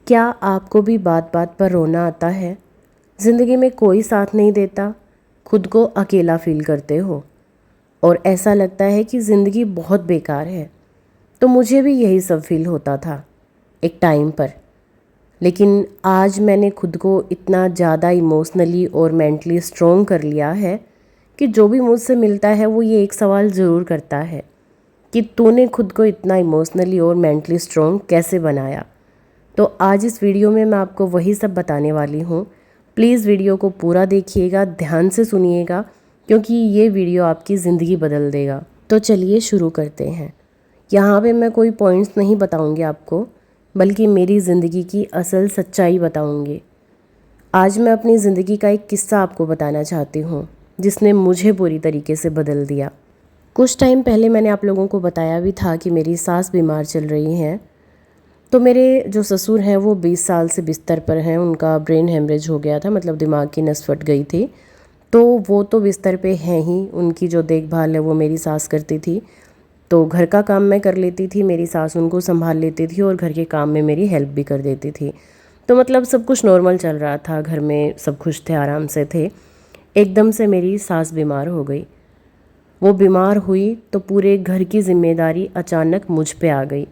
क्या आपको भी बात बात पर रोना आता है? ज़िंदगी में कोई साथ नहीं देता, खुद को अकेला फील करते हो और ऐसा लगता है कि ज़िंदगी बहुत बेकार है। तो मुझे भी यही सब फील होता था एक टाइम पर। लेकिन आज मैंने खुद को इतना ज़्यादा इमोशनली और मेंटली स्ट्रॉन्ग कर लिया है कि जो भी मुझसे मिलता है वो ये एक सवाल ज़रूर करता है कि तूने खुद को इतना इमोशनली और मेंटली स्ट्रॉन्ग कैसे बनाया। तो आज इस वीडियो में मैं आपको वही सब बताने वाली हूँ। प्लीज़ वीडियो को पूरा देखिएगा, ध्यान से सुनिएगा, क्योंकि ये वीडियो आपकी ज़िंदगी बदल देगा। तो चलिए शुरू करते हैं। यहाँ पे मैं कोई पॉइंट्स नहीं बताऊँगी आपको, बल्कि मेरी ज़िंदगी की असल सच्चाई बताऊँगी। आज मैं अपनी ज़िंदगी का एक किस्सा आपको बताना चाहती हूँ जिसने मुझे पूरी तरीके से बदल दिया। कुछ टाइम पहले मैंने आप लोगों को बताया भी था कि मेरी सास बीमार चल रही हैं। तो मेरे जो ससुर हैं वो 20 साल से बिस्तर पर हैं। उनका ब्रेन हेमरेज हो गया था, मतलब दिमाग की नस फट गई थी। तो वो तो बिस्तर पे हैं ही, उनकी जो देखभाल है वो मेरी सास करती थी। तो घर का काम मैं कर लेती थी, मेरी सास उनको संभाल लेती थी और घर के काम में मेरी हेल्प भी कर देती थी। तो मतलब सब कुछ नॉर्मल चल रहा था, घर में सब खुश थे, आराम से थे। एकदम से मेरी सास बीमार हो गई। वो बीमार हुई तो पूरे घर की जिम्मेदारी अचानक मुझ पे आ गई।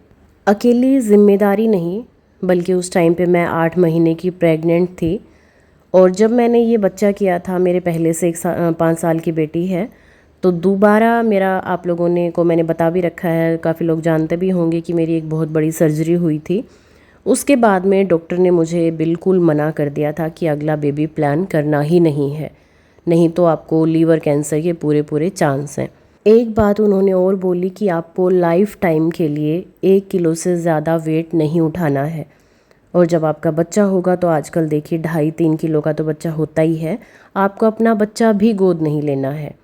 अकेली ज़िम्मेदारी नहीं, बल्कि उस टाइम पे मैं 8 महीने की प्रेग्नेंट थी। और जब मैंने ये बच्चा किया था, मेरे पहले से 5 साल की बेटी है, तो दोबारा मेरा आप लोगों ने को मैंने बता भी रखा है, काफ़ी लोग जानते भी होंगे कि मेरी एक बहुत बड़ी सर्जरी हुई थी। उसके बाद में डॉक्टर ने मुझे बिल्कुल मना कर दिया था कि अगला बेबी प्लान करना ही नहीं है, नहीं तो आपको लीवर कैंसर के पूरे पूरे चांस हैं। एक बात उन्होंने और बोली कि आपको लाइफ टाइम के लिए 1 किलो से ज़्यादा वेट नहीं उठाना है। और जब आपका बच्चा होगा तो आजकल देखिए 2.5-3 किलो का तो बच्चा होता ही है, आपको अपना बच्चा भी गोद नहीं लेना है।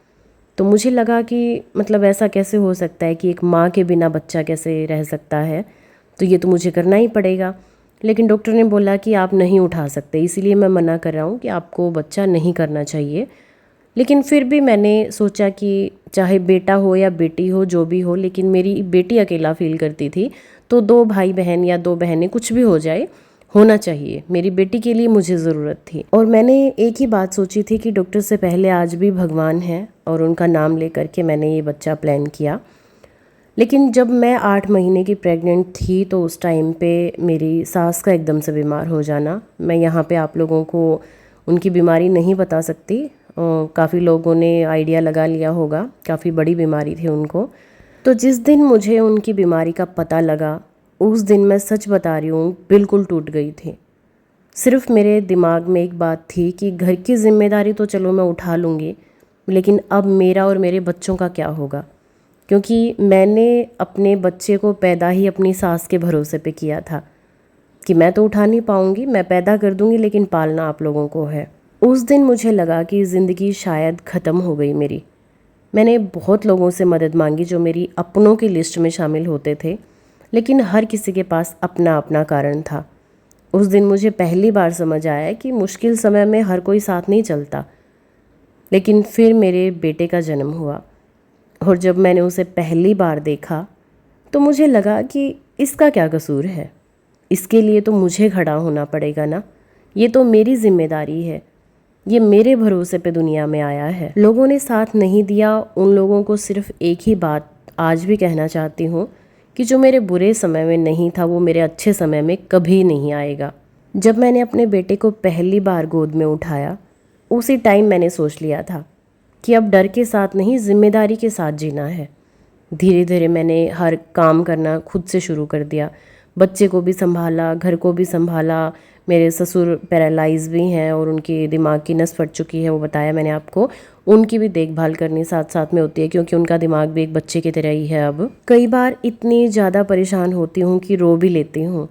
तो मुझे लगा कि मतलब ऐसा कैसे हो सकता है कि एक माँ के बिना बच्चा कैसे रह सकता है, तो ये तो मुझे करना ही पड़ेगा। लेकिन डॉक्टर ने बोला कि आप नहीं उठा सकते, इसीलिए मैं मना कर रहा हूँ कि आपको बच्चा नहीं करना चाहिए। लेकिन फिर भी मैंने सोचा कि चाहे बेटा हो या बेटी हो, जो भी हो, लेकिन मेरी बेटी अकेला फील करती थी, तो 2 भाई बहन या 2 बहनें कुछ भी हो जाए, होना चाहिए। मेरी बेटी के लिए मुझे ज़रूरत थी। और मैंने एक ही बात सोची थी कि डॉक्टर से पहले आज भी भगवान है, और उनका नाम लेकर के मैंने ये बच्चा प्लान किया। लेकिन जब मैं 8 महीने की प्रेग्नेंट थी तो उस टाइम पे मेरी सास का एकदम से बीमार हो जाना, मैं यहाँ पे आप लोगों को उनकी बीमारी नहीं बता सकती। काफ़ी लोगों ने आइडिया लगा लिया होगा, काफ़ी बड़ी बीमारी थी उनको। तो जिस दिन मुझे उनकी बीमारी का पता लगा, उस दिन मैं सच बता रही हूँ बिल्कुल टूट गई थी। सिर्फ मेरे दिमाग में एक बात थी कि घर की जिम्मेदारी तो चलो मैं उठा लूँगी, लेकिन अब मेरा और मेरे बच्चों का क्या होगा, क्योंकि मैंने अपने बच्चे को पैदा ही अपनी सास के भरोसे पे किया था कि मैं तो उठा नहीं पाऊँगी, मैं पैदा कर दूँगी, लेकिन पालना आप लोगों को है। उस दिन मुझे लगा कि ज़िंदगी शायद ख़त्म हो गई मेरी। मैंने बहुत लोगों से मदद मांगी जो मेरी अपनों की लिस्ट में शामिल होते थे, लेकिन हर किसी के पास अपना अपना कारण था। उस दिन मुझे पहली बार समझ आया कि मुश्किल समय में हर कोई साथ नहीं चलता। लेकिन फिर मेरे बेटे का जन्म हुआ, और जब मैंने उसे पहली बार देखा तो मुझे लगा कि इसका क्या कसूर है, इसके लिए तो मुझे खड़ा होना पड़ेगा ना, ये तो मेरी जिम्मेदारी है, ये मेरे भरोसे पे दुनिया में आया है। लोगों ने साथ नहीं दिया, उन लोगों को सिर्फ एक ही बात आज भी कहना चाहती हूँ कि जो मेरे बुरे समय में नहीं था वो मेरे अच्छे समय में कभी नहीं आएगा। जब मैंने अपने बेटे को पहली बार गोद में उठाया, उसी टाइम मैंने सोच लिया था कि अब डर के साथ नहीं, जिम्मेदारी के साथ जीना है। धीरे धीरे मैंने हर काम करना खुद से शुरू कर दिया। बच्चे को भी संभाला, घर को भी संभाला। मेरे ससुर पैरालाइज भी हैं और उनकी दिमाग की नस फट चुकी है, वो बताया मैंने आपको। उनकी भी देखभाल करनी साथ साथ में होती है, क्योंकि उनका दिमाग भी एक बच्चे की तरह ही है। अब कई बार इतनी ज़्यादा परेशान होती हूँ कि रो भी लेती हूँ,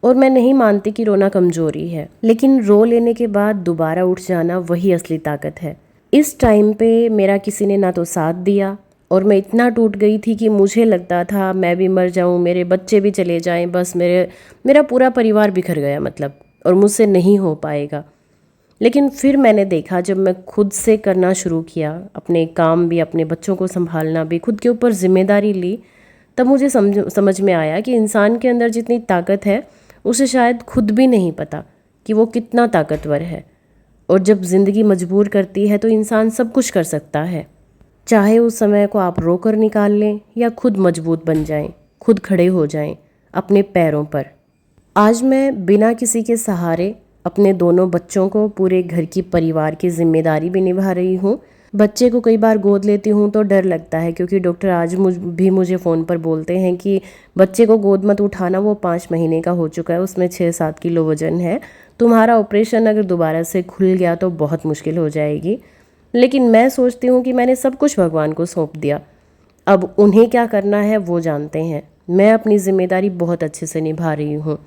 और मैं नहीं मानती कि रोना कमज़ोरी है, लेकिन रो लेने के बाद दोबारा उठ जाना वही असली ताकत है। इस टाइम पे मेरा किसी ने ना तो साथ दिया, और मैं इतना टूट गई थी कि मुझे लगता था मैं भी मर जाऊं, मेरे बच्चे भी चले जाएं, बस मेरा पूरा परिवार बिखर गया मतलब, और मुझसे नहीं हो पाएगा। लेकिन फिर मैंने देखा, जब मैं खुद से करना शुरू किया, अपने काम भी, अपने बच्चों को संभालना भी, खुद के ऊपर जिम्मेदारी ली, तब मुझे समझ में आया कि इंसान के अंदर जितनी ताकत है उसे शायद खुद भी नहीं पता कि वो कितना ताकतवर है। और जब ज़िंदगी मजबूर करती है तो इंसान सब कुछ कर सकता है। चाहे उस समय को आप रोकर निकाल लें या खुद मजबूत बन जाएं, खुद खड़े हो जाएं अपने पैरों पर। आज मैं बिना किसी के सहारे अपने दोनों बच्चों को, पूरे घर की परिवार की जिम्मेदारी भी निभा रही हूँ। बच्चे को कई बार गोद लेती हूँ तो डर लगता है, क्योंकि डॉक्टर आज भी मुझे फ़ोन पर बोलते हैं कि बच्चे को गोद मत उठाना, वो 5 महीने का हो चुका है, उसमें 6-7 किलो वज़न है, तुम्हारा ऑपरेशन अगर दोबारा से खुल गया तो बहुत मुश्किल हो जाएगी। लेकिन मैं सोचती हूँ कि मैंने सब कुछ भगवान को सौंप दिया, अब उन्हें क्या करना है वो जानते हैं। मैं अपनी जिम्मेदारी बहुत अच्छे से निभा रही हूँ।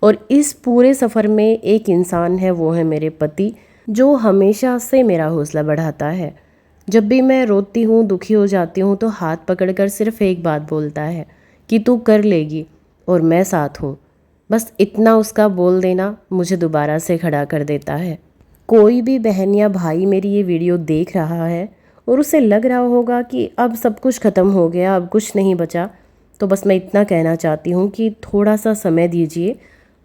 और इस पूरे सफ़र में एक इंसान है, वो है मेरे पति, जो हमेशा से मेरा हौसला बढ़ाता है। जब भी मैं रोती हूँ, दुखी हो जाती हूँ, तो हाथ पकड़कर सिर्फ एक बात बोलता है कि तू कर लेगी और मैं साथ हूँ। बस इतना उसका बोल देना मुझे दोबारा से खड़ा कर देता है। कोई भी बहन या भाई मेरी ये वीडियो देख रहा है और उसे लग रहा होगा कि अब सब कुछ ख़त्म हो गया, अब कुछ नहीं बचा, तो बस मैं इतना कहना चाहती हूँ कि थोड़ा सा समय दीजिए,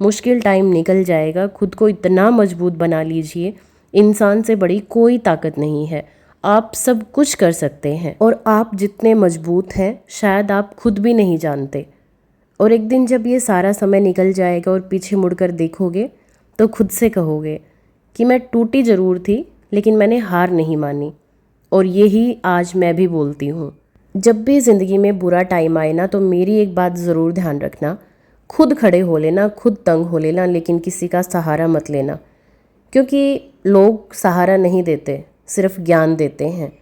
मुश्किल टाइम निकल जाएगा। खुद को इतना मजबूत बना लीजिए, इंसान से बड़ी कोई ताकत नहीं है, आप सब कुछ कर सकते हैं। और आप जितने मजबूत हैं शायद आप खुद भी नहीं जानते। और एक दिन जब ये सारा समय निकल जाएगा और पीछे मुड़कर देखोगे तो खुद से कहोगे कि मैं टूटी ज़रूर थी लेकिन मैंने हार नहीं मानी। और यही आज मैं भी बोलती हूँ। जब भी ज़िंदगी में बुरा टाइम आए ना, तो मेरी एक बात ज़रूर ध्यान रखना, खुद खड़े हो लेना, खुद तंग हो लेना, लेकिन किसी का सहारा मत लेना। क्योंकि लोग सहारा नहीं देते, सिर्फ ज्ञान देते हैं।